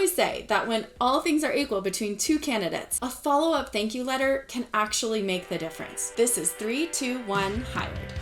always say that when all things are equal between two candidates, a follow-up thank you letter can actually make the difference. This is 3, 2, 1, hired.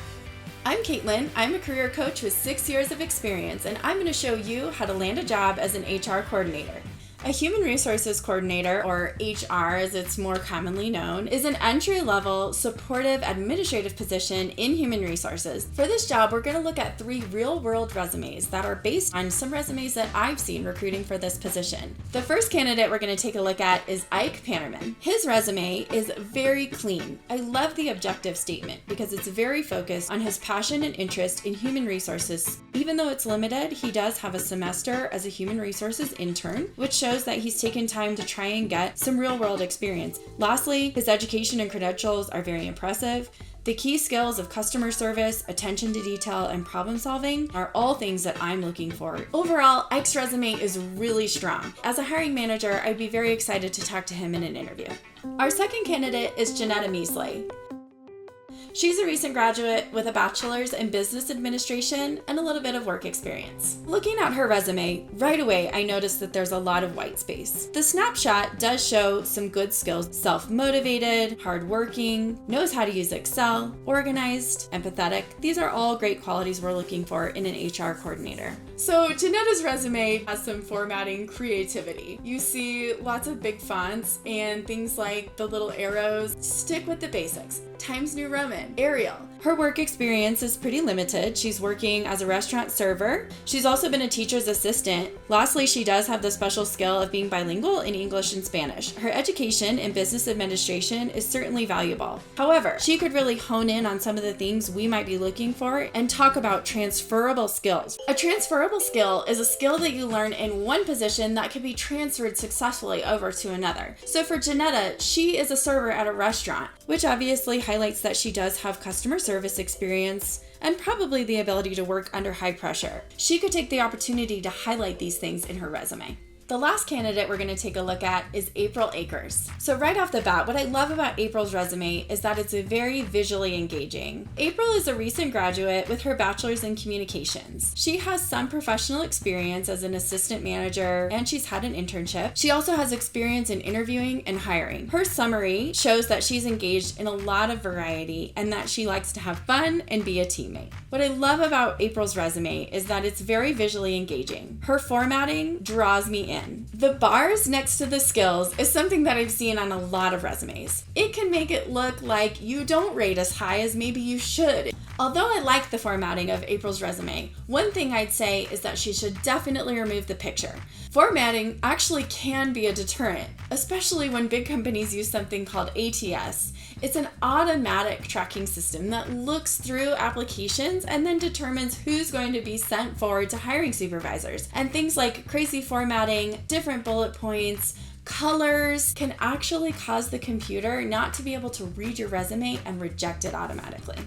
I'm Caitlin. I'm a career coach with 6 years of experience, and I'm going to show you how to land a job as an HR coordinator. A human resources coordinator, or HR as it's more commonly known, is an entry-level, supportive administrative position in human resources. For this job, we're going to look at 3 real-world resumes that are based on some resumes that I've seen recruiting for this position. The first candidate we're going to take a look at is Ike Pannerman. His resume is very clean. I love the objective statement because it's very focused on his passion and interest in human resources. Even though it's limited, he does have a semester as a human resources intern, which shows that he's taken time to try and get some real-world experience. Lastly, his education and credentials are very impressive. The key skills of customer service, attention to detail, and problem solving are all things that I'm looking for. Overall, Ike's resume is really strong. As a hiring manager, I'd be very excited to talk to him in an interview. Our second candidate is Janetta Measley. She's a recent graduate with a bachelor's in business administration and a little bit of work experience. Looking at her resume, right away I noticed that there's a lot of white space. The snapshot does show some good skills: self-motivated, hardworking, knows how to use Excel, organized, empathetic. These are all great qualities we're looking for in an HR coordinator. So Janetta's resume has some formatting creativity. You see lots of big fonts and things like the little arrows. Stick with the basics. Times New Roman, Arial. Her work experience is pretty limited. She's working as a restaurant server. She's also been a teacher's assistant. Lastly, she does have the special skill of being bilingual in English and Spanish. Her education in business administration is certainly valuable. However, she could really hone in on some of the things we might be looking for and talk about transferable skills. A transferable skill is a skill that you learn in one position that can be transferred successfully over to another. So for Janetta, she is a server at a restaurant, which obviously highlights that she does have customer service experience and probably the ability to work under high pressure. She could take the opportunity to highlight these things in her resume. The last candidate we're going to take a look at is April Akers. So right off the bat, what I love about April's resume is that it's very visually engaging. April is a recent graduate with her bachelor's in communications. She has some professional experience as an assistant manager, and she's had an internship. She also has experience in interviewing and hiring. Her summary shows that she's engaged in a lot of variety and that she likes to have fun and be a teammate. What I love about April's resume is that it's very visually engaging. Her formatting draws me in. The bars next to the skills is something that I've seen on a lot of resumes. It can make it look like you don't rate as high as maybe you should. Although I like the formatting of April's resume, one thing I'd say is that she should definitely remove the picture. Formatting actually can be a deterrent, especially when big companies use something called ATS. It's an automatic tracking system that looks through applications and then determines who's going to be sent forward to hiring supervisors. And things like crazy formatting, different bullet points, colors can actually cause the computer not to be able to read your resume and reject it automatically.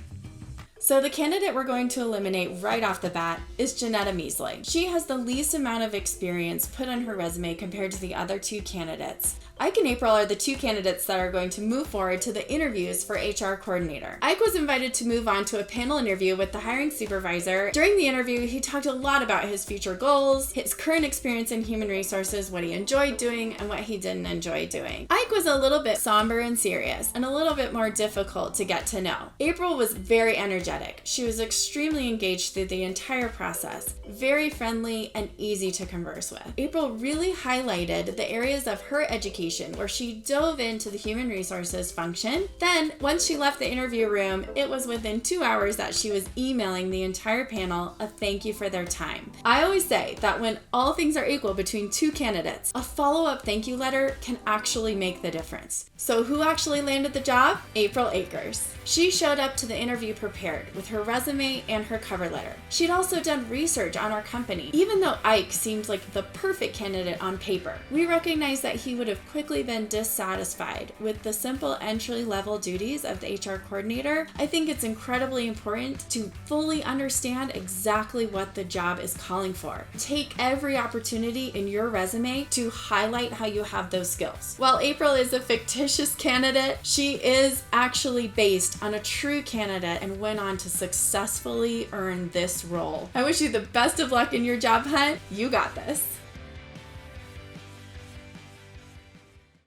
So the candidate we're going to eliminate right off the bat is Janetta Measley. She has the least amount of experience put on her resume compared to the other 2 candidates. Ike and April are the 2 candidates that are going to move forward to the interviews for HR coordinator. Ike was invited to move on to a panel interview with the hiring supervisor. During the interview, he talked a lot about his future goals, his current experience in human resources, what he enjoyed doing, and what he didn't enjoy doing. Ike was a little bit somber and serious, and a little bit more difficult to get to know. April was very energetic. She was extremely engaged through the entire process, very friendly and easy to converse with. April really highlighted the areas of her education where she dove into the human resources function. Then, once she left the interview room, it was within 2 hours that she was emailing the entire panel a thank you for their time. I always say that when all things are equal between 2 candidates, a follow-up thank you letter can actually make the difference. So who actually landed the job? April Akers. She showed up to the interview prepared with her resume and her cover letter. She'd also done research on our company. Even though Ike seemed like the perfect candidate on paper, we recognized that he would have quickly been dissatisfied with the simple entry-level duties of the HR coordinator. I think it's incredibly important to fully understand exactly what the job is calling for. Take every opportunity in your resume to highlight how you have those skills. While April is a fictitious candidate, she is actually based on a true candidate and went on to successfully earn this role. I wish you the best of luck in your job hunt. You got this.